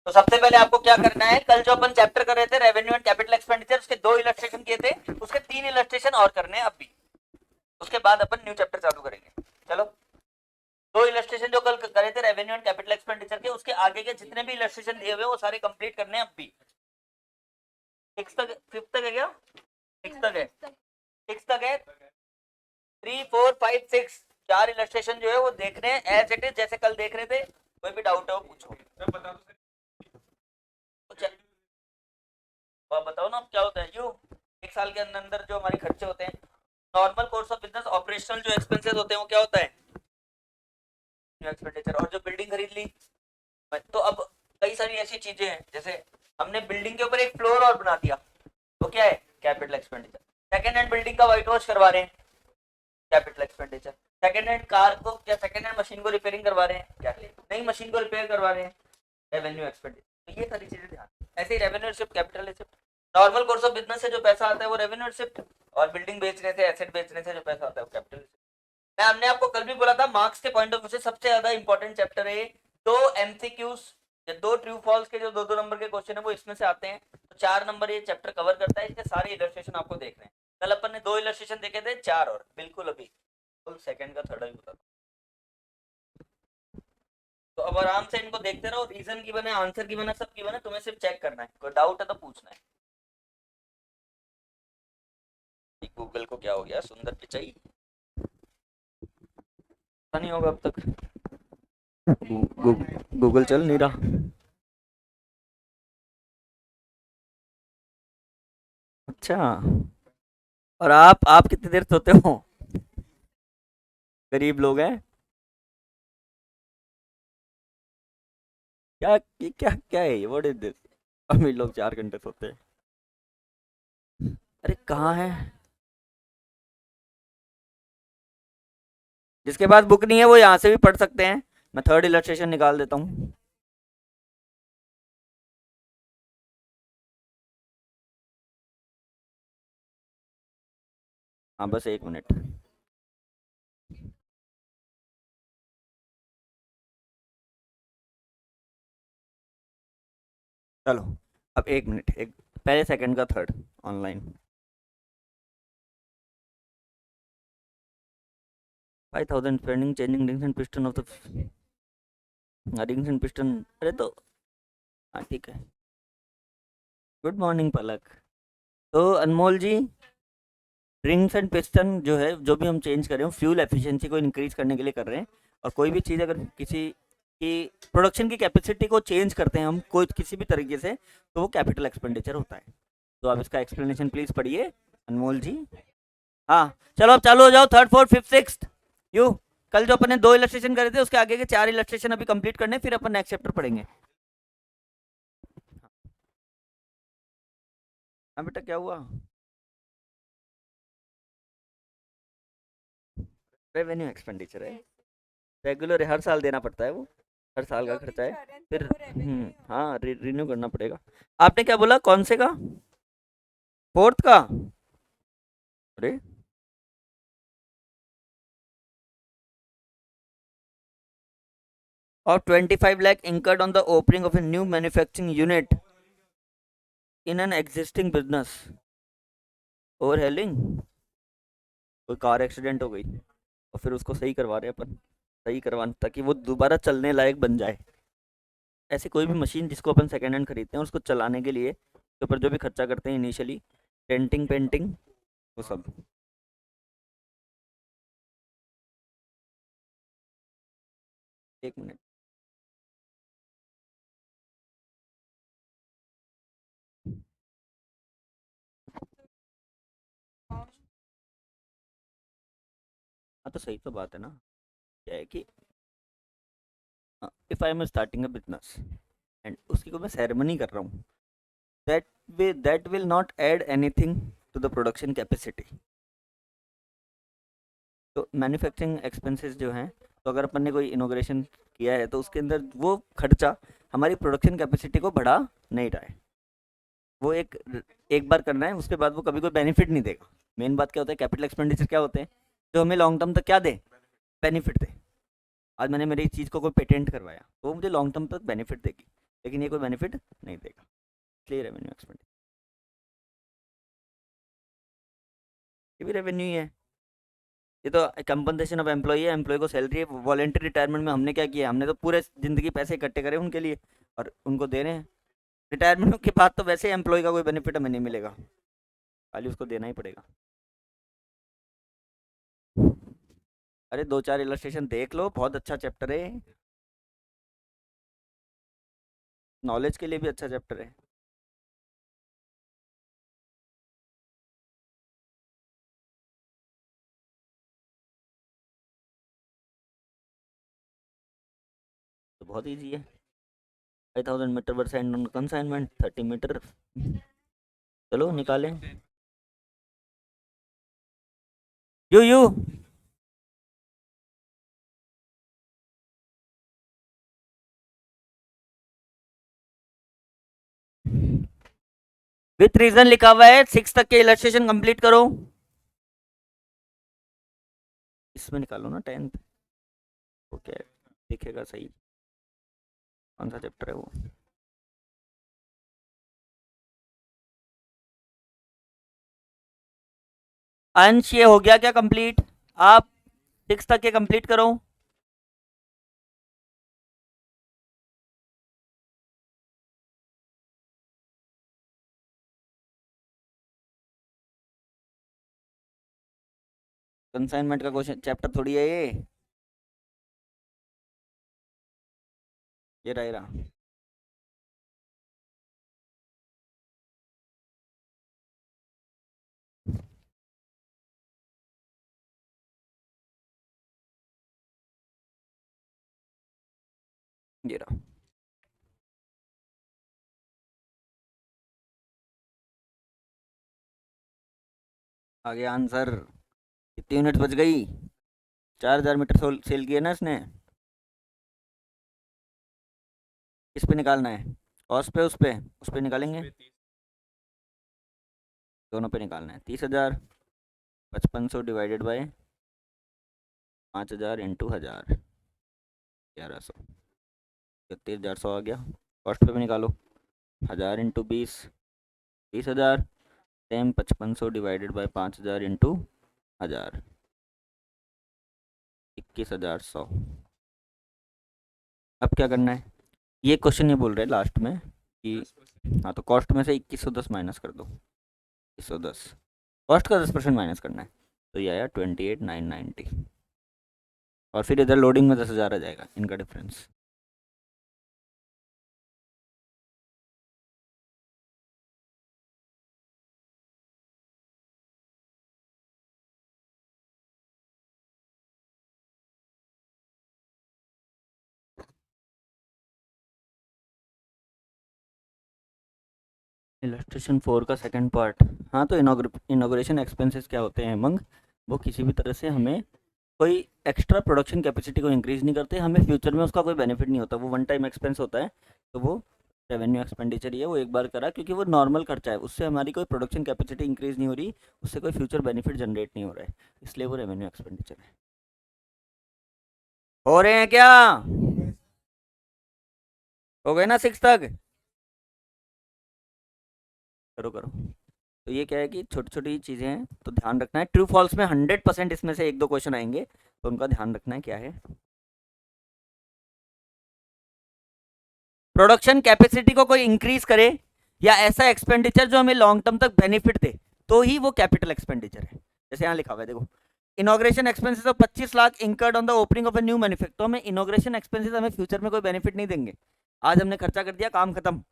तो सबसे पहले आपको क्या करना है, कल जो अपन चैप्टर कर रहे थे रेवेन्यू एंड कैपिटल एक्सपेंडिचर, उसके 2 इलस्ट्रेशन किए थे, उसके 3 इलस्ट्रेशन और करने हैं अब भी। उसके बाद अपन न्यू चैप्टर चालू करेंगे। चलो, 2 इलस्ट्रेशन जो कल करे थे रेवेन्यू एंड कैपिटल एक्सपेंडिचर के, उसके आगे के जितने भी इलस्ट्रेशन दिए हुए वो सारे कंप्लीट करने हैं अब भी। 6 तक, 5 तक है क्या? 6 तक है, 6 तक है। 3 4 5 6 4 इलस्ट्रेशन जो है वो देखने हैं एज इट इज, जैसे कल देख रहे थे। कोई भी डाउट है वो पूछो। मैं बता दूं आप बताओ ना, अब क्या होता है यू एक साल के अंदर अंदर जो हमारे खर्चे होते हैं, normal course of business operational जो एक्सपेंसेस होते हैं वो क्या होता है, एक्सपेंडिचर। और जो बिल्डिंग खरीद ली, तो अब कई सारी ऐसी चीजें हैं, जैसे हमने बिल्डिंग के ऊपर एक फ्लोर और बना दिया, तो क्या है, capital expenditure. Second hand building का व्हाइट वॉश करवा रहे हैं, capital expenditure. Second hand car को या सेकेंड हैंड मशीन को रिपेयरिंग करवा रहे हैं, क्या नई मशीन को रिपेयर करवा रहे हैं, रेवेन्यू एक्सपेंडिचर। तो ये सारी चीजें ध्यान, ऐसे ही revenue receipt, capital receipt. Normal course of business से जो पैसा आता है वो रेवेन्यू रिसिप्ट, और बिल्डिंग बेचने से, एसेट बेचने से जो पैसा आता है वो कैपिटल रिसिप्ट। मैं हमने आपको कल भी बोला था, मार्क्स के पॉइंट ऑफ व्यू से सबसे ज्यादा इंपॉर्टेंट चैप्टर है। 2 एमसीक्यूज, 2 ट्रू फॉल्स के जो 2-2 नंबर के क्वेश्चन है वो इसमें से आते हैं। तो 4 नंबर ये चैप्टर कवर करता है, इसके सारे इलस्ट्रेशन आपको देखने हैं। कल अपन ने 2 इलस्ट्रेशन देखे थे, 4 और बिल्कुल अभी फुल सेकंड का थर्ड ही बता। तो अब आराम से इनको देखते रहो, रीजन की बने, आंसर की बने, सब की बने, तुम्हें सिर्फ चेक करना है, कोई डाउट है तो पूछना है। गूगल को क्या हो गया, सुंदर पिचाई पता नहीं होगा अब तक। गूगल चल नहीं रहा। अच्छा, और आप कितनी देर सोते हो? गरीब लोग हैं क्या? क्या क्या है ये, व्हाट इज दिस? अमीर लोग 4 घंटे सोते हैं। अरे कहाँ है? जिसके पास बुक नहीं है वो यहाँ से भी पढ़ सकते हैं, मैं थर्ड इलस्ट्रेशन निकाल देता हूँ। हाँ बस 1 मिनट। चलो, अब 1 मिनट, एक पहले सेकंड का third online. 5000 spending changing rings and piston of the rings and piston. अरे तो हाँ ठीक है। गुड मॉर्निंग पलक। तो अनमोल जी, रिंग्स एंड पिस्टन जो है, जो भी हम चेंज कर रहे हैं फ्यूल एफिशिएंसी को इंक्रीज करने के लिए कर रहे हैं। और कोई भी चीज़ अगर किसी की प्रोडक्शन की कैपेसिटी को चेंज करते हैं हम कोई किसी भी तरीके से, तो वो कैपिटल एक्सपेंडिचर होता है। तो आप इसका एक्सप्लेनेशन प्लीज पढ़िए अनमोल जी। हाँ, चलो अब चालू हो जाओ, third fourth fifth sixth. You कल जो अपन ने 2 इलस्ट्रेशन करे थे उसके आगे के 4 इलस्ट्रेशन अभी कंप्लीट करने, फिर अपन नेक्स्ट चैप्टर पढ़ेंगे। हाँ बेटा क्या हुआ? रेवेन्यू एक्सपेंडिचर है, रेगुलर हर साल देना पड़ता है वो, हर साल का खर्चा है फिर। हाँ रिन्यू करना पड़ेगा। आपने क्या बोला, कौन से का? फोर्थ का? अरे और 25 lakh incurred on the opening of a new manufacturing unit in an existing business। ओवरहेलिंग, कोई कार एक्सीडेंट हो गई और फिर उसको सही करवा रहे हैं अपन, सही करवाने ताकि वो दोबारा चलने लायक बन जाए। ऐसे कोई भी मशीन जिसको अपन सेकेंड हैंड खरीदते हैं उसको चलाने के लिए के ऊपर जो भी खर्चा करते हैं इनिशियली, डेंटिंग पेंटिंग वो सब। 1 मिनट। हाँ तो सही तो बात है ना, क्या है कि if I am starting a business and उसकी को मैं सेरेमनी कर रहा हूँ, that will not add anything to the production capacity. तो मैन्युफैक्चरिंग एक्सपेंसेस जो हैं, तो अगर अपन ने कोई इनोग्रेशन किया है तो उसके अंदर वो खर्चा हमारी प्रोडक्शन कैपेसिटी को बढ़ा नहीं रहा है। वो एक बार करना है, उसके बाद वो कभी कोई बेनिफिट नहीं देगा। मेन बात क्या होता है, कैपिटल एक्सपेंडिचर क्या होते हैं, जो हमें लॉन्ग टर्म तक क्या दे, बेनिफिट दे। आज मैंने मेरी चीज़ को कोई पेटेंट करवाया तो वो मुझे लॉन्ग टर्म तक बेनिफिट देगी। लेकिन ये कोई बेनिफिट नहीं देगा, इसलिए रेवेन्यू एक्सपेंडिचर, ये भी रेवेन्यू ही है। ये तो कंपनसेशन ऑफ एम्प्लॉई है, एम्प्लॉय को सैलरी है। वॉलेंटरी रिटायरमेंट में हमने क्या किया, हमने तो पूरे जिंदगी पैसे इकट्ठे करे उनके लिए और उनको दे रहे हैं। रिटायरमेंट के बाद तो वैसे एम्प्लॉय का कोई बेनिफिट हमें नहीं मिलेगा, खाली उसको देना ही पड़ेगा। अरे 2-4 इलस्ट्रेशन देख लो, बहुत अच्छा चैप्टर है, नॉलेज के लिए भी अच्छा चैप्टर है। तो बहुत ईजी है। 5000 मीटर पर सेकंड ऑन कंसाइनमेंट, 30 मीटर। चलो निकालें। यू विथ रीजन लिखा हुआ है, 6 तक के इलस्ट्रेशन कंप्लीट करो। इसमें निकालो ना 10th, ओके दिखेगा सही कौन सा चैप्टर है वो। अंश ये हो गया क्या कंप्लीट? आप 6 तक के कंप्लीट करो। कंसाइनमेंट का क्वेश्चन चैप्टर थोड़ी है ये रहा ये रहा। ये रहा। आ गया आंसर। कितनी यूनिट बच गई? 4000 मीटर सेल किए ना इसने। किस पे निकालना है, कॉस्ट पे उस पे निकालेंगे, दोनों पे निकालना है। 30,000, 5500 डिवाइडेड बाय 5000 इंटू 1000, 1100, 33,400 आ गया। कॉस्ट पे भी निकालो, 1000 into 20, 30,000, same 5500 divided by 5000 into 1000, 21,100। अब क्या करना है, ये क्वेश्चन ये बोल रहे हैं लास्ट में कि हाँ तो कॉस्ट में से 2110 माइनस कर दो, 2110 कॉस्ट का 10% माइनस करना है, तो ये आया 28,990। और फिर इधर लोडिंग में 10,000 आ जाएगा, इनका डिफरेंस। इलस्ट्रेशन 4 का सेकंड पार्ट। हाँ तो इनॉग्रेशन एक्सपेंसेस क्या होते हैं मंग, वो किसी भी तरह से हमें कोई एक्स्ट्रा प्रोडक्शन कैपेसिटी को इंक्रीज नहीं करते, हमें फ्यूचर में उसका कोई बेनिफिट नहीं होता, वो वन टाइम एक्सपेंस होता है। तो वो रेवेन्यू एक्सपेंडिचर ही है, वो एक बार करा क्योंकि वो नॉर्मल खर्चा है, उससे हमारी कोई प्रोडक्शन कैपेसिटी इंक्रीज नहीं हो रही, उससे कोई फ्यूचर बेनिफिट जनरेट नहीं हो रहा है, इसलिए वो रेवेन्यू एक्सपेंडिचर है। हो रहे हैं क्या? हो गए ना 6 तक? करो करो। तो ये क्या है कि छोटी छोटी चीज़ें हैं तो ध्यान रखना है, ट्रू फॉल्स में 100% इसमें से 1-2 क्वेश्चन आएंगे, तो उनका ध्यान रखना है क्या है। प्रोडक्शन कैपेसिटी को कोई इंक्रीज करे या ऐसा एक्सपेंडिचर जो हमें लॉन्ग टर्म तक बेनिफिट दे, तो ही वो कैपिटल एक्सपेंडिचर है। जैसे यहाँ लिखा हुआ है देखो, inauguration expenses of 25 lakh incurred on the opening of a new manufacture. तो हमें इनॉग्रेशन एक्सपेंसेस हमें फ्यूचर में कोई बेनिफिट नहीं देंगे, आज हमने खर्चा कर दिया, काम खत्म,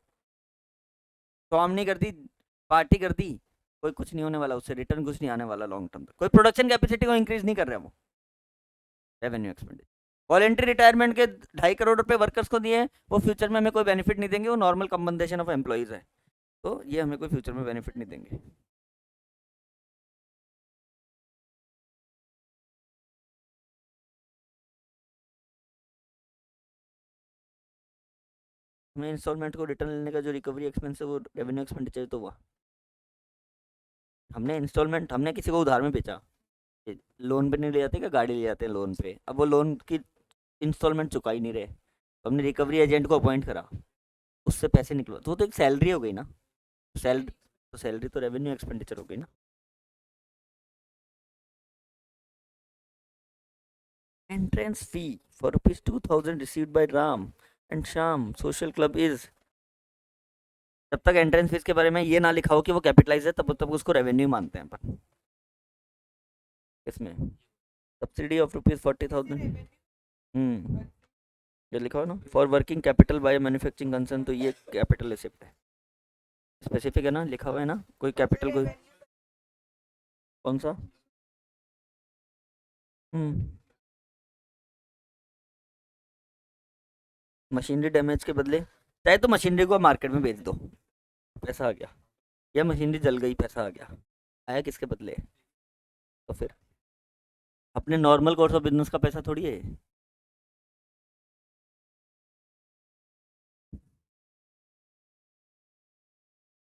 फॉर्म नहीं कर दी, पार्टी कर दी, कोई कुछ नहीं होने वाला उससे, रिटर्न कुछ नहीं आने वाला लॉन्ग टर्म तक, कोई प्रोडक्शन कैपेसिटी को इंक्रीज नहीं कर रहा है वो रेवेन्यू एक्सपेंडिचर। वॉलेंट्री रिटायरमेंट के 2.5 करोड़ रुपए वर्कर्स को दिए, वो फ्यूचर में हमें कोई बेनिफिट नहीं देंगे, वो नॉर्मल कंपनसेशन ऑफ एम्प्लॉइज है, तो ये हमें कोई फ्यूचर में बेनिफिट नहीं देंगे। हमें इंस्टॉलमेंट को रिटर्न लेने का जो रिकवरी एक्सपेंस है वो रेवेन्यू एक्सपेंडिचर तो हुआ। हमने इंस्टॉलमेंट, हमने किसी को उधार में बेचा, लोन पे नहीं ले जाते क्या, गाड़ी ले जाते हैं लोन पे, अब वो लोन की इंस्टॉलमेंट चुका ही नहीं रहे, तो हमने रिकवरी एजेंट को अपॉइंट करा, उससे पैसे निकलवा, तो वो तो एक सैलरी हो गई ना। सैलरी तो सैलरी तो रेवेन्यू एक्सपेंडिचर हो गई ना। Entrance fee for ₹2000 received by Ram and Shyam social club is. जब तक एंट्रेंस फीस के बारे में ये ना लिखा हो कि वो कैपिटलाइज है, तब तक उसको रेवेन्यू मानते हैं अपन। इसमें सब्सिडी ऑफ ₹40,000। ये लिखा हो ना, for working capital by manufacturing concern, तो ये कैपिटल रिसिप्ट है, स्पेसिफिक है ना, लिखा हुआ है ना, कोई कैपिटल कोई। कौन सा? हम्म मशीनरी डैमेज के बदले, चाहे तो मशीनरी को मार्केट में बेच दो, पैसा आ गया, या मशीनरी जल गई, पैसा आ गया, आया किसके बदले? तो फिर अपने नॉर्मल कोर्स ऑफ बिजनेस का पैसा थोड़ी है।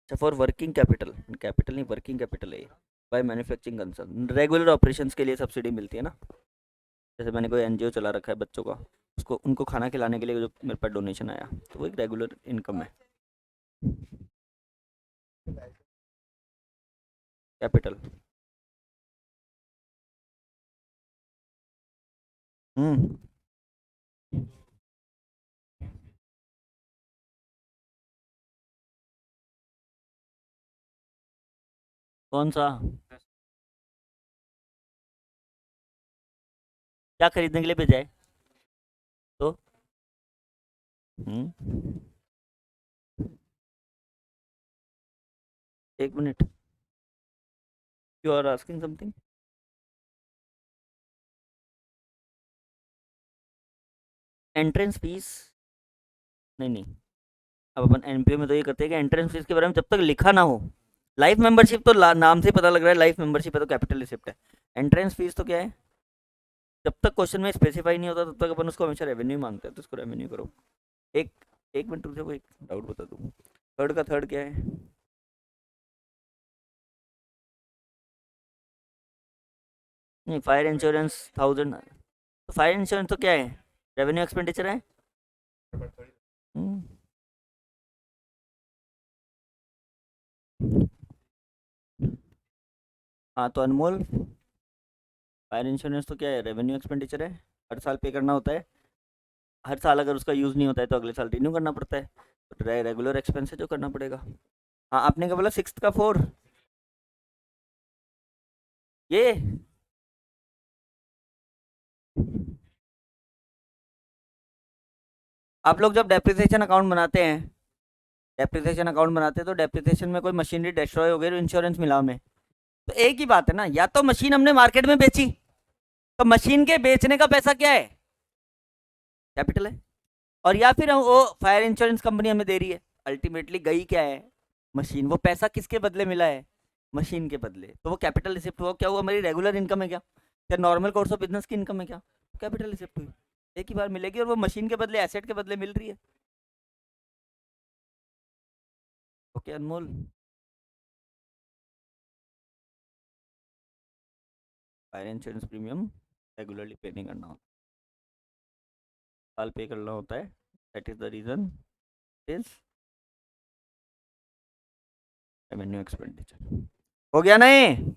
अच्छा, फॉर वर्किंग कैपिटल, कैपिटल नहीं वर्किंग कैपिटल है, by manufacturing concern, regular operations के लिए सब्सिडी मिलती है ना। जैसे मैंने कोई एनजीओ चला रखा है बच्चों का, उसको उनको खाना खिलाने के लिए जो मेरे पास डोनेशन आया, तो वो एक रेगुलर इनकम है, कैपिटल। हम्म कौन सा? क्या खरीदने के लिए भेजा है? तो हम्म एक minute, you are asking something. Entrance fees, नहीं नहीं, अब अपन एनपीओ में तो ये करते हैं कि एंट्रेंस फीस के बारे में जब तक लिखा ना हो, लाइफ मेंबरशिप तो नाम से ही पता लग रहा है, लाइफ मेंबरशिप है तो कैपिटल रिसिप्ट है। एंट्रेंस फीस तो क्या है, जब तक क्वेश्चन में स्पेसिफाई नहीं होता तब तक अपन उसको हमेशा रेवेन्यू मानते हैं, तो उसको रेवेन्यू करो। एक एक मिनट तुझे को एक डाउट बता दूँ, थर्ड का थर्ड क्या है? नहीं, फायर इंश्योरेंस 1000, तो फायर इंश्योरेंस तो क्या है, रेवेन्यू एक्सपेंडिचर है। हम्म, हाँ तो अनमोल, फायर इंश्योरेंस तो क्या है, रेवेन्यू एक्सपेंडिचर है, हर साल पे करना होता है, हर साल अगर उसका यूज़ नहीं होता है तो अगले साल रिन्यू करना पड़ता है, तो रेगुलर एक्सपेंस है जो करना पड़ेगा। हाँ, आपने क्या बोला, सिक्स का फोर? ये आप लोग जब डेप्रिसिएशन अकाउंट बनाते हैं, डेप्रिसिएशन अकाउंट बनाते हैं तो डेप्रिसिएशन में कोई मशीनरी डिस्ट्रॉय हो गई तो इंश्योरेंस मिला हमें, तो एक ही बात है ना, या तो मशीन हमने मार्केट में बेची, तो मशीन के बेचने का पैसा क्या है, कैपिटल है, और या फिर वो फायर इंश्योरेंस कंपनी हमें दे रही है, अल्टीमेटली गई क्या है, मशीन, वो पैसा किसके बदले मिला है, मशीन के बदले, तो वो कैपिटल रिसिप्ट हुआ, क्या वो हमारी रेगुलर इनकम है क्या, क्या नॉर्मल कोर्स ऑफ बिजनेस की इनकम है क्या, कैपिटल रिसिप्ट हुई, एक ही बार मिलेगी, और वो मशीन के बदले, एसेट के बदले मिल रही है। Okay Anmol, fire insurance premium regularly pay नहीं करना होता, साल पे करना होता है, that is the reason is revenue expenditure. हो गया नहीं?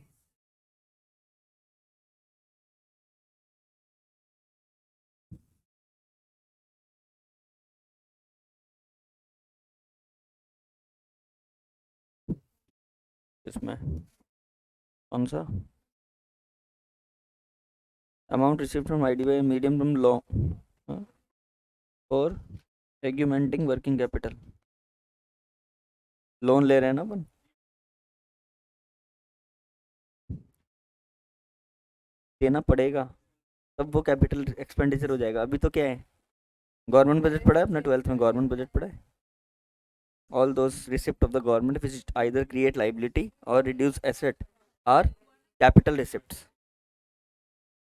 इसमें कौन सा amount received from IDBI medium term loan और एग्यूमेंटिंग वर्किंग कैपिटल, लोन ले रहे हैं ना अपन, देना पड़ेगा, तब वो कैपिटल एक्सपेंडिचर हो जाएगा, अभी तो क्या है, गवर्नमेंट बजट पड़ा है अपने 12th में, गवर्नमेंट बजट पड़ा है, all those receipt of the government which either create liability और reduce asset are capital receipts,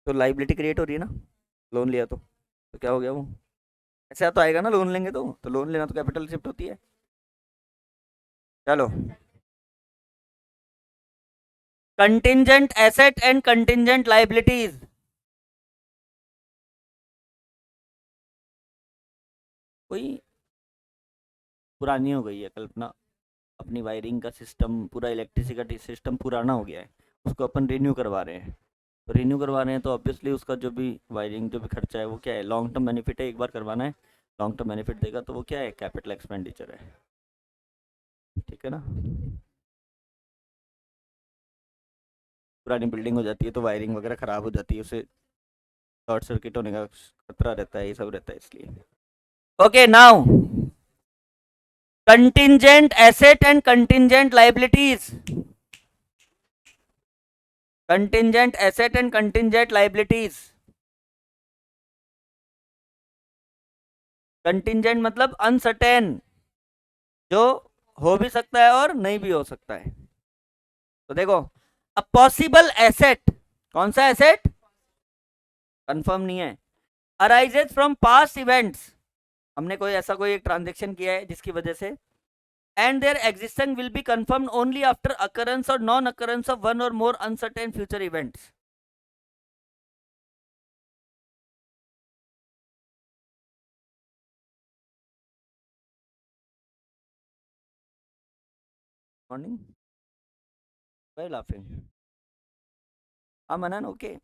तो लाइबिलिटी क्रिएट हो रही है ना, लोन लिया तो क्या हो गया वो, ऐसा तो आएगा ना, लोन लेंगे तो लोन लेना तो कैपिटल रिसिप्ट होती है। चलो, contingent asset and contingent liabilities, कोई पुरानी हो गई है कल्पना, अपनी वायरिंग का सिस्टम, पूरा इलेक्ट्रिसिटी का सिस्टम पुराना हो गया है, उसको अपन रिन्यू करवा रहे हैं। तो रिन्यू करवा रहे हैं तो ऑब्वियसली उसका जो भी वायरिंग जो भी खर्चा है वो क्या है, लॉन्ग टर्म बेनिफिट है, एक बार करवाना है, लॉन्ग टर्म बेनिफिट देगा, तो वो क्या है, कैपिटल एक्सपेंडिचर है। ठीक है ना। पुरानी बिल्डिंग हो जाती है तो वायरिंग वगैरह ख़राब हो जाती है, उसे शॉर्ट सर्किट होने का खतरा रहता है, ये सब रहता है इसलिए। Okay now, contingent asset and contingent liabilities. Contingent asset and contingent liabilities. Contingent मतलब अनसर्टेन, जो हो भी सकता है और नहीं भी हो सकता है। तो देखो, अ पॉसिबल एसेट, कौन सा एसेट, कंफर्म नहीं है, अराइजेज फ्रॉम पास्ट इवेंट्स, हमने कोई ऐसा कोई एक ट्रांजेक्शन किया है जिसकी वजह से, and their existence will be confirmed only after occurrence or non-occurrence of one or more uncertain future events. Morning. Why laughing? Manan, okay.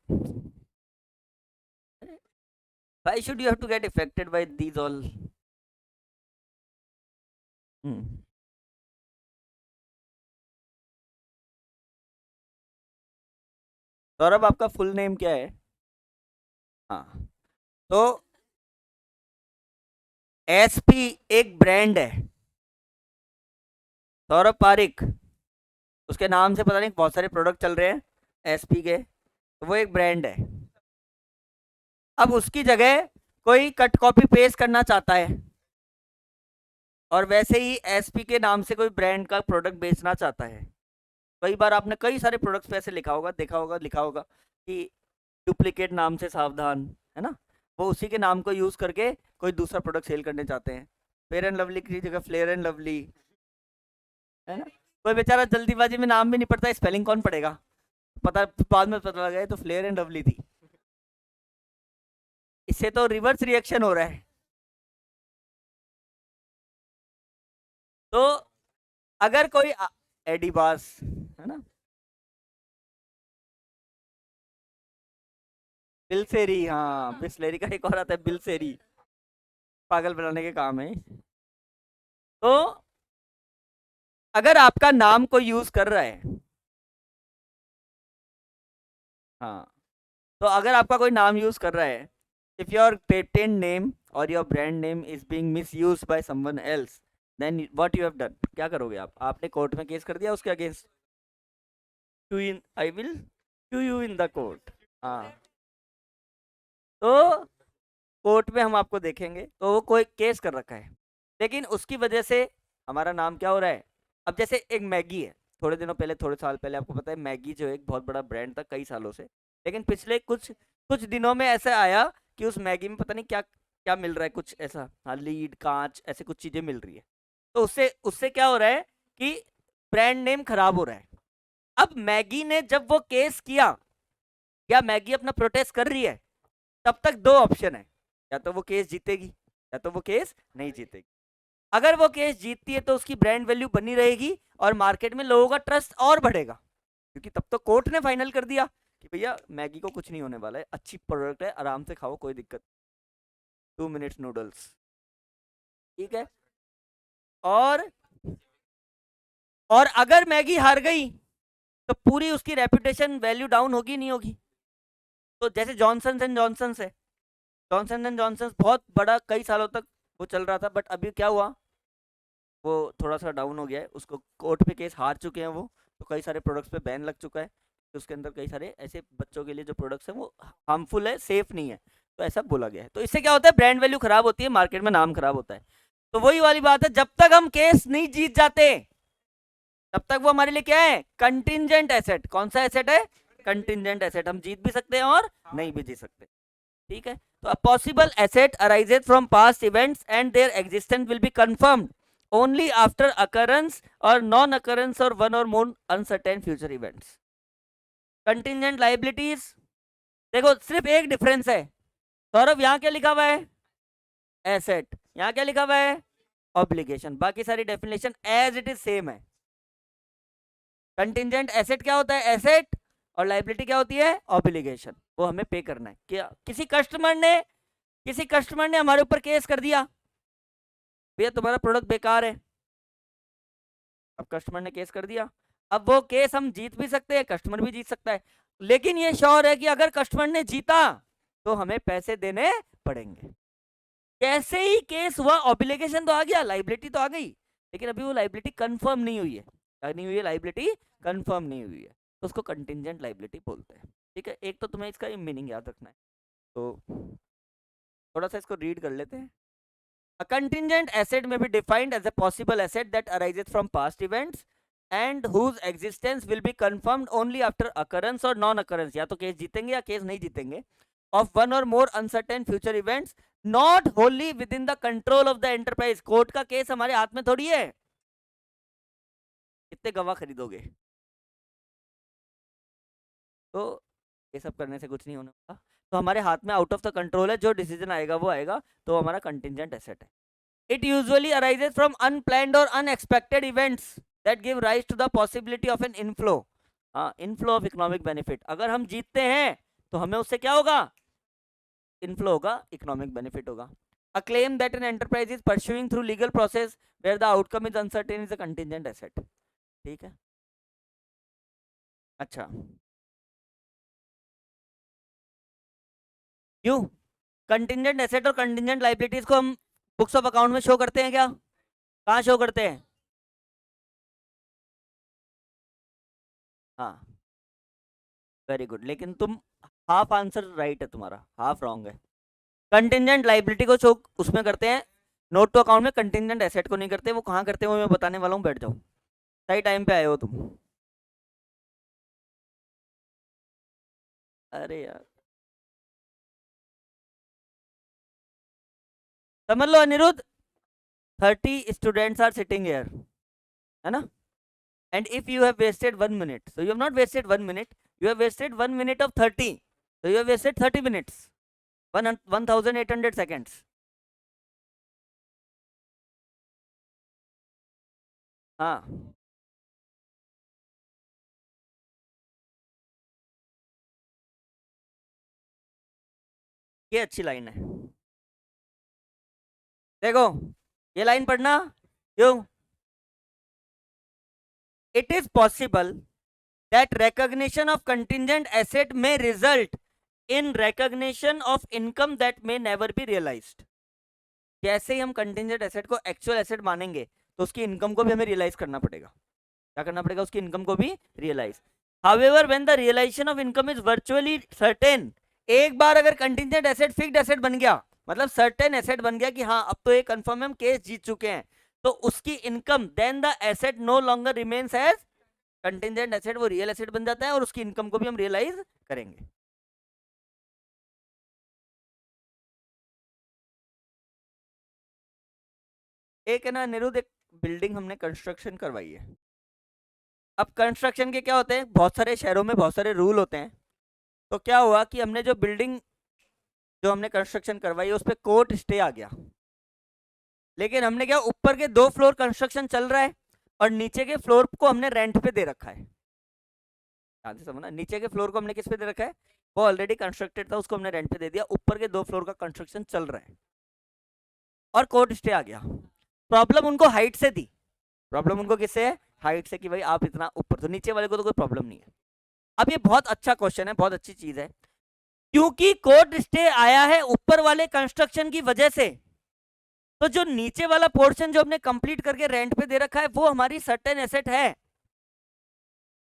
Why should you have to get affected by these all? Hmm. Saurabh, आपका full name क्या है? हाँ, तो SP एक brand है, सौरभ पारिक, उसके नाम से पता नहीं बहुत सारे प्रोडक्ट चल रहे हैं एसपी के, तो वो एक ब्रांड है। अब उसकी जगह कोई कट कॉपी पेस्ट करना चाहता है और वैसे ही एसपी के नाम से कोई ब्रांड का प्रोडक्ट बेचना चाहता है। कई बार आपने कई सारे प्रोडक्ट्स पे ऐसे लिखा होगा, देखा होगा, लिखा होगा कि डुप्लीकेट नाम से सावधान, है ना। वो उसी के नाम को यूज करके कोई दूसरा प्रोडक्ट सेल करने चाहते हैं, फेयर एंड लवली की जगह फ्लेयर एंड लवली, है ना। कोई बेचारा जल्दीबाजी में नाम भी नहीं पड़ता, स्पेलिंग कौन पड़ेगा, पता बाद में पता लगा तो फ्लेयर एंड लवली थी। इससे तो रिवर्स रिएक्शन हो रहा है। तो अगर कोई एडिबास, है ना, बिलसेरी, हाँ बिस्लेरी का एक और आता है बिलसेरी, पागल बनाने के काम है। तो अगर आपका नाम कोई यूज कर रहा है, हाँ, तो अगर आपका कोई नाम यूज कर रहा है, इफ योर पेटेंट नेम और your brand name is being misused by someone else, then what you have done, क्या करोगे आप? आपने कोर्ट में केस कर दिया उसके against, to in I will to you in the court. हाँ, तो कोर्ट में हम आपको देखेंगे, तो वो कोई केस कर रखा है, लेकिन उसकी वजह से हमारा नाम क्या हो रहा है। अब जैसे एक मैगी है, थोड़े दिनों पहले, थोड़े साल पहले, आपको पता है मैगी जो एक बहुत बड़ा ब्रांड था कई सालों से, लेकिन पिछले कुछ कुछ दिनों में ऐसा आया कि उस मैगी में पता नहीं क्या क्या मिल रहा है, कुछ ऐसा, हाँ, लीड, कांच, ऐसे कुछ चीजें मिल रही है। तो उससे उससे क्या हो रहा है कि ब्रांड नेम खराब हो रहा है। अब मैगी ने जब वो केस किया, या मैगी अपना प्रोटेस्ट कर रही है, तब तक दो ऑप्शन है, या तो वो केस जीतेगी या तो वो केस नहीं जीतेगी। अगर वो केस जीतती है तो उसकी ब्रांड वैल्यू बनी रहेगी और मार्केट में लोगों का ट्रस्ट और बढ़ेगा, क्योंकि तब तो कोर्ट ने फाइनल कर दिया कि भैया मैगी को कुछ नहीं होने वाला है, अच्छी प्रोडक्ट है, आराम से खाओ, कोई दिक्कत, 2 मिनट्स नूडल्स, ठीक है। और और अगर मैगी हार गई तो पूरी उसकी रेपुटेशन वैल्यू डाउन होगी, नहीं होगी? तो जैसे जॉनसन एंड जॉनसन है, जॉनसन एंड जॉनसन बहुत बड़ा, कई सालों तक वो चल रहा था, बट अभी क्या हुआ, वो थोड़ा सा डाउन हो गया है, उसको कोर्ट पे केस हार चुके हैं वो, तो कई सारे प्रोडक्ट्स पे बैन लग चुका है, तो उसके अंदर कई सारे ऐसे बच्चों के लिए जो प्रोडक्ट्स हैं वो हार्मफुल है, सेफ नहीं है, तो ऐसा बोला गया है। तो इससे क्या होता है, ब्रांड वैल्यू खराब होती है, मार्केट में नाम खराब होता है। तो वही वाली बात है, जब तक हम केस नहीं जीत जाते तब तक वो हमारे लिए क्या है, कंटिजेंट एसेट। कौन सा एसेट है, कंटिजेंट एसेट। हम जीत भी सकते हैं और नहीं भी जीत सकते, ठीक है। तो a possible asset arises from past events and their existence will be confirmed only after occurrence or non-occurrence or one or more uncertain future events. Contingent liabilities, देखो सिर्फ एक डिफरेंस है, सौरभ, यहाँ क्या लिखा हुआ है, एसेट, यहाँ क्या लिखा हुआ है, ऑब्लिगेशन। बाकी सारी definition as it is same है। कंटिंजेंट एसेट क्या होता है? एसेट। और लाइबिलिटी क्या होती है? ऑब्लिगेशन। वो हमें पे करना है। क्या किसी कस्टमर ने हमारे ऊपर केस कर दिया, भैया तुम्हारा प्रोडक्ट बेकार है। अब कस्टमर ने केस कर दिया, अब वो केस हम जीत भी सकते हैं, कस्टमर भी जीत सकता है, लेकिन ये श्योर है कि अगर कस्टमर ने जीता तो हमें पैसे देने पड़ेंगे। कैसे ही केस हुआ, ऑब्लिगेशन तो आ गया, लाइबिलिटी तो आ गई, लेकिन अभी वो लाइबिलिटी कंफर्म नहीं हुई है। क्या नहीं हुई है? लाइबिलिटी कंफर्म नहीं हुई है, तो उसको कंटिंजेंट लाइबिलिटी बोलते हैं। ठीक है, एक तो तुम्हें इसका मीनिंग याद रखना है, तो थोड़ा सा इसको रीड कर लेते हैं। A contingent asset may be defined as a possible asset that arises from past events and whose existence will be confirmed only after occurrence or non-occurrence, या तो केस जीतेंगे या केस नहीं जीतेंगे, of one or more uncertain future events not wholly within the control of the enterprise। Court का case हमारे हाथ में थोड़ी है, कितने गवाह खरीदोगे, तो ये सब करने से कुछ नहीं होने वाला। तो हमारे हाथ में आउट ऑफ द कंट्रोल है, जो डिसीजन आएगा वो आएगा, तो हमारा कंटिंजेंट एसेट है। It usually arises from unplanned or unexpected events that give rise to the possibility of an inflow, inflow of economic benefit। अगर हम जीतते हैं तो हमें उससे क्या होगा? इनफ्लो होगा, इकोनॉमिक बेनिफिट होगा। A claim that an enterprise is pursuing through legal process where the outcome is uncertain is a contingent asset। ठीक है, अच्छा, क्यों? कंटिंजेंट एसेट और कंटिंजेंट लाइबिलिटीज को हम बुक्स ऑफ अकाउंट में शो करते हैं क्या? कहाँ शो करते हैं? हाँ, वेरी गुड, लेकिन तुम हाफ आंसर राइट है तुम्हारा, हाफ रॉन्ग है। कंटिंजेंट लाइबिलिटी को शो उसमें करते हैं, नोट टू अकाउंट में, कंटिंजेंट एसेट को नहीं करते। वो कहाँ करते हैं वो मैं बताने वाला हूँ, बैठ जाओ, सही टाइम पे आए हो तुम। अरे यार, समझ लो Anirudh, 30 students are sitting here, है ना, and if you have wasted 1 minute, so you have not wasted 1 minute, you have wasted 1 minute of 30, so you have wasted 30 minutes, 1800 seconds। हाँ, ये अच्छी लाइन है, देखो ये लाइन पढ़ना, क्यों? It is possible that recognition of contingent asset may result in recognition of income that may never be realized। जैसे ही हम contingent asset को actual asset मानेंगे तो उसकी income को भी हमें realize करना पड़ेगा। क्या करना पड़ेगा? उसकी income को भी realize। However, when the realization of income is virtually certain, एक बार अगर contingent asset fixed asset बन गया, मतलब certain asset बन गया कि हाँ अब तो ये confirm हम केस जीत चुके हैं, तो उसकी income, then the asset no longer remains as contingent asset, वो रियल एसेट बन जाता है और उसकी इनकम को भी हम रियलाइज करेंगे। एक है ना निरुद्ध, एक बिल्डिंग हमने कंस्ट्रक्शन करवाई है। अब कंस्ट्रक्शन के क्या होते हैं, बहुत सारे शहरों में बहुत सारे रूल होते हैं। तो क्या हुआ कि हमने जो बिल्डिंग जो हमने कंस्ट्रक्शन करवाई है उस पर कोर्ट स्टे आ गया, लेकिन हमने क्या, ऊपर के 2 फ्लोर कंस्ट्रक्शन चल रहा है और नीचे के फ्लोर को हमने रेंट पे दे रखा है। ध्यान से समझना, नीचे के फ्लोर को हमने किस पे दे रखा है? वो ऑलरेडी कंस्ट्रक्टेड था, उसको हमने रेंट पे दे दिया। ऊपर के 2 फ्लोर का कंस्ट्रक्शन चल रहा है और कोर्ट स्टे आ गया। प्रॉब्लम उनको हाइट से थी, प्रॉब्लम उनको किससे है? हाइट से, कि भाई आप इतना ऊपर, तो नीचे वाले को तो कोई प्रॉब्लम नहीं है। अब ये बहुत अच्छा क्वेश्चन है, बहुत अच्छी चीज है, क्योंकि कोर्ट स्टे आया है ऊपर वाले कंस्ट्रक्शन की वजह से, तो जो नीचे वाला पोर्शन जो हमने कंप्लीट करके रेंट पे दे रखा है वो हमारी सर्टेन एसेट है,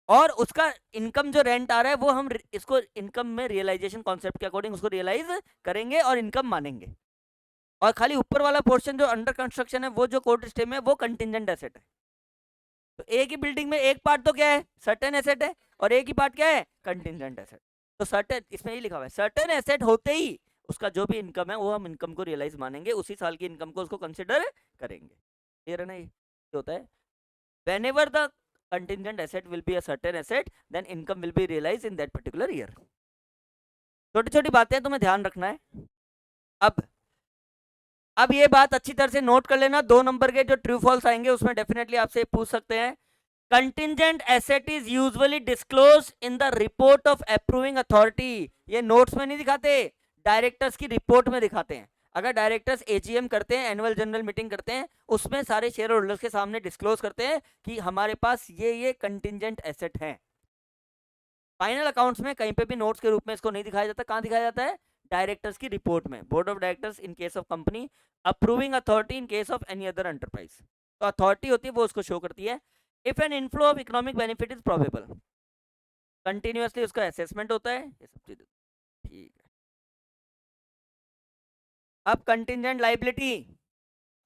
और उसका इनकम जो रेंट आ रहा है वो हम इसको इनकम में रियलाइजेशन कॉन्सेप्ट के अकॉर्डिंग उसको रियलाइज करेंगे और इनकम मानेंगे। और खाली ऊपर वाला पोर्शन जो अंडर कंस्ट्रक्शन है वो जो कोर्ट स्टे में, वो कंटिंजेंट एसेट है। तो एक ही बिल्डिंग में एक पार्ट तो क्या है? सर्टेन एसेट है, और एक ही पार्ट क्या है? Contingent asset. तो सर्टेन, इसमें ही लिखा हुआ है, सर्टेन एसेट होते ही उसका जो भी इनकम है वो हम इनकम को रियलाइज मानेंगे, उसी साल की इनकम को उसको कंसिडर करेंगे। क्लियर है ना? ये होता है whenever the contingent asset will be a certain asset, then income will be realized in that particular year। छोटी छोटी बातें तुम्हें ध्यान रखना है। अब अब ये बात अच्छी तरह से नोट कर लेना, 2 नंबर के जो ट्रू फॉल्स आएंगे उसमें डेफिनेटली आपसे पूछ सकते हैं। Contingent asset is usually disclose in the report of approving authority. ये नोट्स में नहीं दिखाते, डायरेक्टर्स की रिपोर्ट में दिखाते हैं। अगर डायरेक्टर्स एजीएम करते हैं, एनुअल जनरल मीटिंग करते हैं, उसमें सारे शेयर होल्डर्स के सामने डिस्क्लोज करते हैं कि हमारे पास ये कंटिंजेंट एसेट है। फाइनल अकाउंट्स में कहीं पे भी नोट्स के रूप में इसको नहीं दिखाया जाता। कहां दिखाया जाता है? डायरेक्टर्स की रिपोर्ट में, board of directors in case of company, approving authority in case of any other enterprise. तो अथॉरिटी होती है वो उसको शो करती है। If an inflow of economic benefit is probable, continuously उसका असेसमेंट होता है, ये सब चीजें ठीक है। अब contingent liability,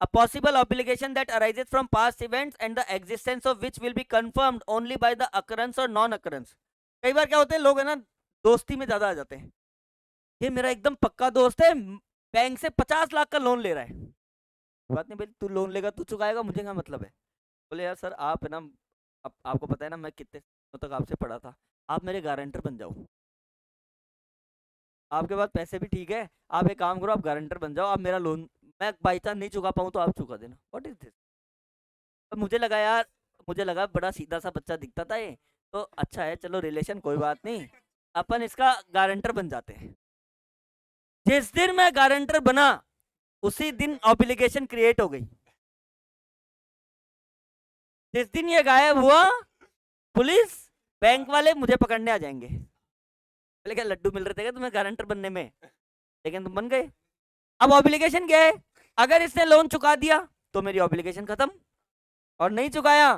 a possible obligation that arises from past events and the existence of which will be confirmed only by the occurrence or non occurrence। कई बार क्या होते हैं लोग है ना, दोस्ती में ज्यादा आ जाते हैं। ये मेरा एकदम पक्का दोस्त है, बैंक से 50 लाख का लोन ले रहा है। बात नहीं भाई, तू लोन लेगा तू चुकाएगा, मुझे क्या मतलब है। बोले यार सर आप है ना, आपको पता है ना मैं कितने तक आपसे पढ़ा था, आप मेरे गारंटर बन जाओ। आपके पास पैसे भी ठीक है, आप एक काम करो, आप गारंटर बन जाओ, आप मेरा लोन, मैं बाई चांस नहीं चुका पाऊँ तो आप चुका देना। What is this. तो मुझे लगा यार, मुझे लगा बड़ा सीधा सा बच्चा दिखता था ये, तो अच्छा है चलो रिलेशन कोई बात नहीं, अपन इसका गारंटर बन जाते हैं। जिस दिन मैं गारंटर बना उसी दिन ऑब्लिगेशन क्रिएट हो गई। जिस दिन ये गायब हुआ, पुलिस बैंक वाले मुझे पकड़ने आ जाएंगे। बोले क्या लड्डू मिल रहे थे क्या तुम्हें गारंटर बनने में, लेकिन तुम बन गए। अब ऑब्लिगेशन क्या है? अगर इसने लोन चुका दिया तो मेरी ऑब्लिगेशन खत्म, और नहीं चुकाया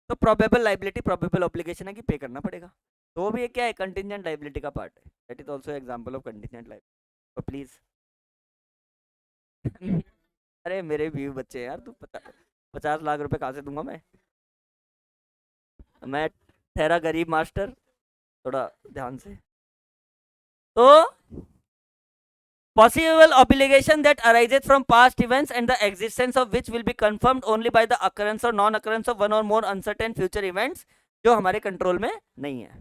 तो प्रोबेबल लाइबिलिटी, प्रोबेबल ऑब्लिगेशन है कि पे करना पड़ेगा। तो वो भी क्या है? कंटिंजेंट लाइबिलिटी का पार्ट है। That is also example of contingent liability. तो प्लीज अरे मेरे भी बच्चे यार, तू 50 लाख रुपए कहाँ से दूंगा मैं ठहरा गरीब मास्टर, थोड़ा ध्यान से। तो possible obligation that arises from past events and the existence of which will be confirmed only by the occurrence or non occurrence of one or more uncertain future events जो हमारे कंट्रोल में नहीं है।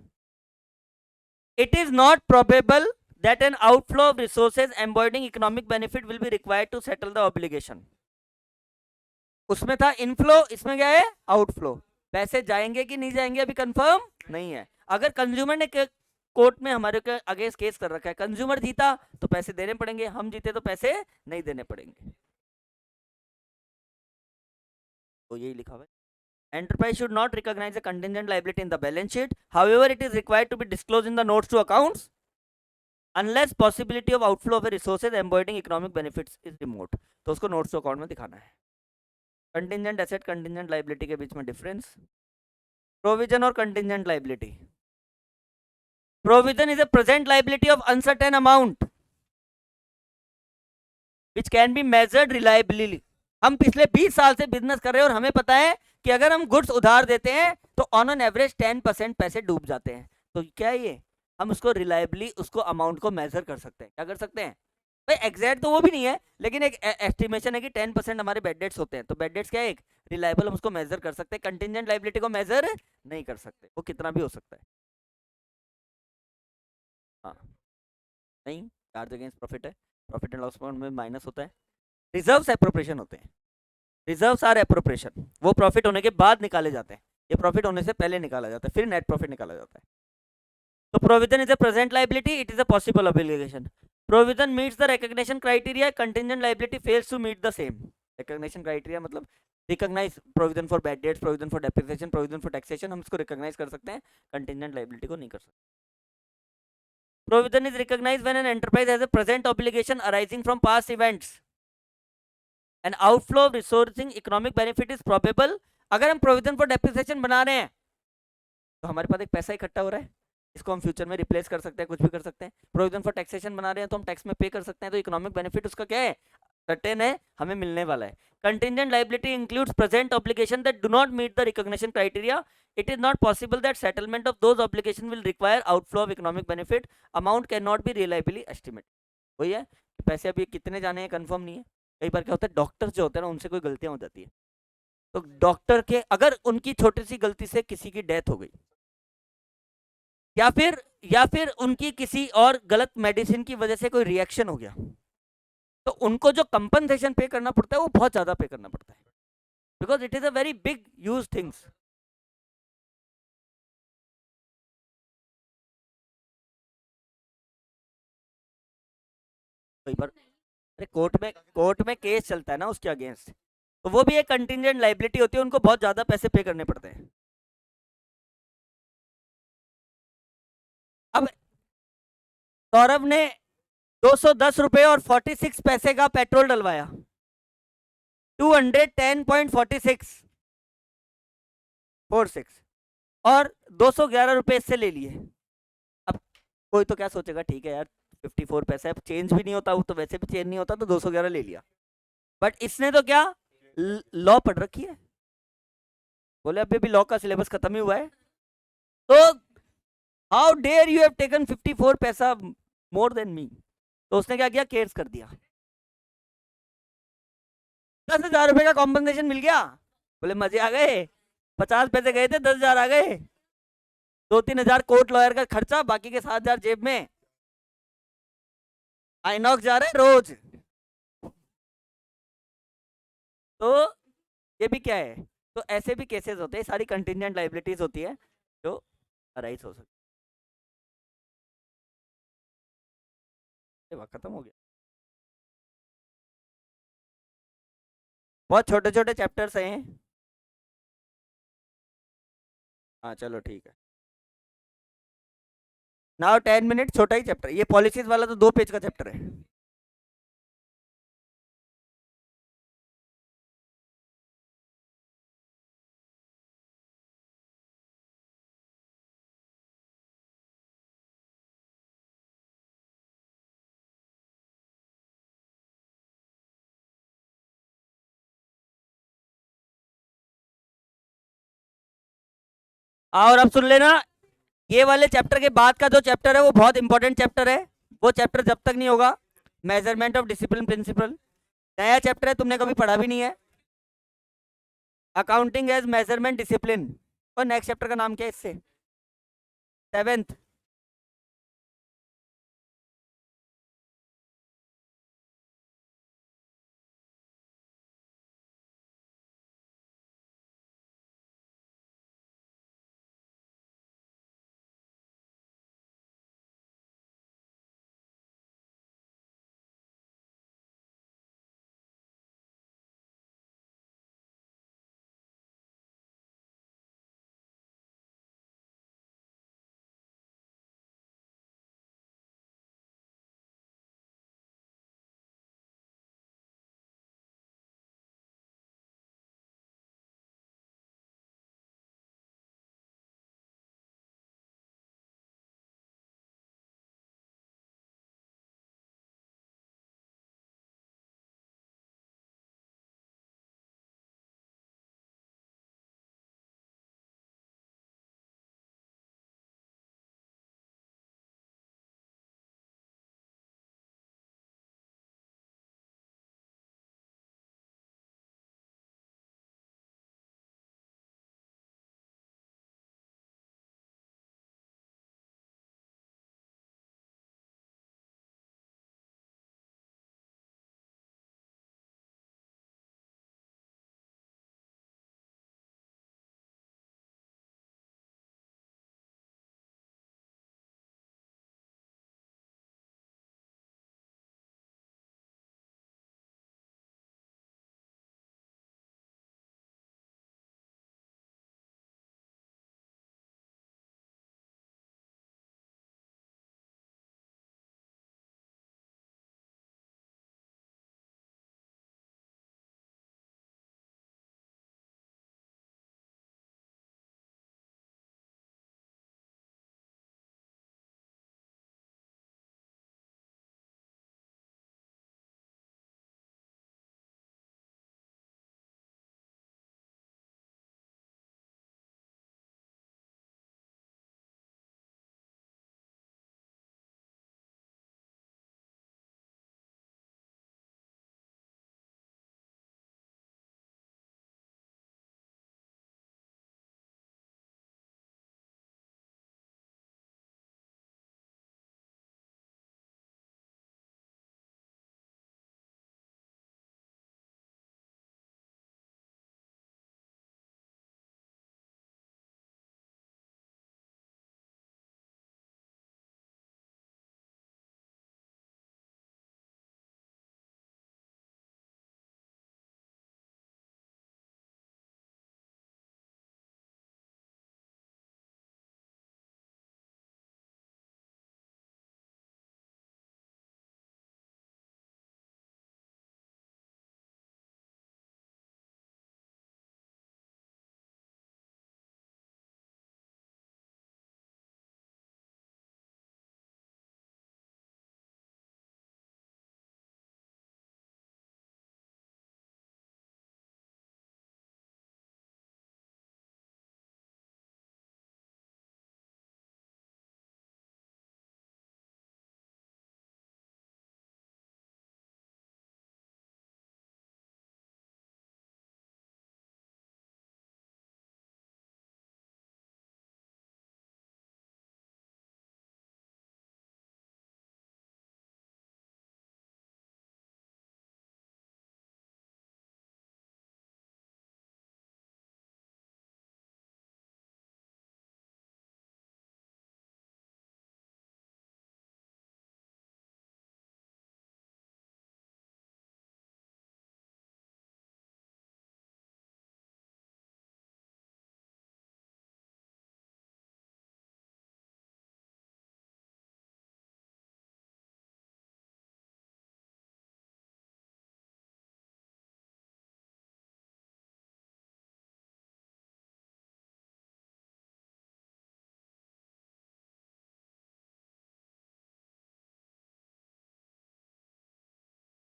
It is not probable that an outflow of resources embodying economic benefit will be required to settle the obligation। उसमें था inflow, इसमें क्या है? आउटफ्लो। पैसे जाएंगे कि नहीं जाएंगे अभी कंफर्म नहीं है। अगर कंज्यूमर ने कोर्ट में हमारे के अगेंस्ट केस कर रखा है, कंज्यूमर जीता तो पैसे देने पड़ेंगे, हम जीते तो पैसे नहीं देने पड़ेंगे। तो यही लिखा हुआ है। Enterprise should not recognise the contingent liability in the balance sheet, however it is required to be disclose in the notes to accounts unless possibility of outflow of resources embodying economic benefits is remote. तो उसको notes to account में दिखाना है। Contingent asset, contingent liability के बीच में difference. Provision और contingent liability. Provision is a present liability of uncertain amount which can be measured reliably। हम पिछले 20 साल से बिजनेस कर रहे हैं और हमें पता है कि अगर हम गुड्स उधार देते हैं तो ऑन एन एवरेज 10% पैसे डूब जाते हैं। तो क्या है ये? हम उसको रिलायबली उसको अमाउंट को मेजर कर सकते हैं। क्या कर सकते हैं भाई? एग्जैक्ट तो वो भी नहीं है, लेकिन एक एस्टिमेशन है कि 10% हमारे बैड डेट्स होते हैं। तो बैड डेट्स क्या है? एक रिलायबल, हम उसको मेजर कर सकते हैं। कंटिंजेंट लायबिलिटी को मेजर नहीं कर सकते, वो कितना भी हो सकता है। हाँ नहीं, चार्ज अगेंस्ट प्रॉफिट है, प्रॉफिट एंड लॉस अकाउंट में माइनस होता है। रिजर्व्स एप्रोप्रिएशन होते हैं। रिजर्व्स आर एप्रोप्रिएशन, वो प्रॉफिट होने के बाद निकाले जाते हैं, ये प्रॉफिट होने से पहले निकाला जाता है, फिर नेट प्रॉफिट निकाला जाता है। तो provision is a present liability, it is a possible obligation. Provision meets the recognition criteria, contingent liability fails to meet the same. Recognition criteria मतलब recognise provision for bad debts, provision for depreciation, provision for taxation, हम इसको recognise कर सकते हैं, contingent liability को नहीं कर सकते। Provision is recognized when an enterprise has a present obligation arising from past events. An outflow of resourcing economic benefit is probable। अगर हम प्रोविजन फॉर डेप्रिसिएशन बना रहे हैं तो हमारे पास एक पैसा इकट्ठा हो रहा है, इसको हम फ्यूचर में रिप्लेस कर सकते हैं, कुछ भी कर सकते हैं। प्रोविजन फॉर टैक्सेशन बना रहे हैं तो हम टैक्स में पे कर सकते हैं, तो इकोनॉमिक बेनिफिट उसका क्या है? सर्टेन है, हमें मिलने वाला है। Contingent liability includes present obligation that do not meet the recognition criteria. It is not possible that settlement of those obligations will require outflow of economic benefit। Amount cannot be reliably estimated। वही है, पैसे अभी कितने जाने हैं confirm नहीं है। कई बार क्या होता है, डॉक्टर जो होते हैं ना उनसे कोई गलतियां हो जाती है, तो डॉक्टर के अगर उनकी छोटी सी गलती से किसी की डेथ हो गई, या फिर उनकी किसी और गलत मेडिसिन की वजह से कोई रिएक्शन हो गया, तो उनको जो कंपनसेशन पे करना पड़ता है वो बहुत ज्यादा पे करना पड़ता है, because it is a very big use things. कई बार अरे कोर्ट में केस चलता है ना उसके अगेंस्ट, तो वो भी एक कंटिजेंट लाइबिलिटी होती है, उनको बहुत ज्यादा पैसे पे करने पड़ते हैं। अब सौरभ ने 210 रुपए और 46 पैसे का पेट्रोल डलवाया, 210.46 और 211 रुपए इससे ले लिए। अब कोई तो क्या सोचेगा, ठीक है यार 54 पैसा है, चेंज भी नहीं होता, वो तो वैसे भी चेंज नहीं होता, तो 211 ले लिया। बट इसने तो क्या लॉ पढ़ रखी है, बोले अभी भी लॉ का सिलेबस खत्म ही हुआ है, तो how dare you have taken 54 पैसा मोर देन मी। तो उसने क्या किया, केस कर दिया। 10,000 रुपए का कॉम्पनसेशन मिल गया, बोले मजे आ गए, 50 पैसे गए थे, 10,000 आ गए, 2-3 हजार कोर्ट लॉयर का खर्चा, बाकी के 7,000 जेब में। आइनॉक्स जा रहे रोज। तो ये भी क्या है, तो ऐसे भी केसेस होते हैं, सारी कंटिजेंट लाइबिलिटीज होती है जो अराइज हो सकती है। खत्म हो गया, बहुत छोटे छोटे चैप्टर्स हैं। हाँ चलो ठीक है। नाउ 10 मिनट, छोटा ही चैप्टर, ये पॉलिसीज वाला तो 2 पेज का चैप्टर है। और अब सुन लेना, ये वाले चैप्टर के बाद का जो चैप्टर है वो बहुत इंपॉर्टेंट चैप्टर है। वो चैप्टर जब तक नहीं होगा, मेजरमेंट ऑफ डिसिप्लिन प्रिंसिपल, नया चैप्टर है, तुमने कभी पढ़ा भी नहीं है, अकाउंटिंग एज मेजरमेंट डिसिप्लिन। और नेक्स्ट चैप्टर का नाम क्या है इससे, 7th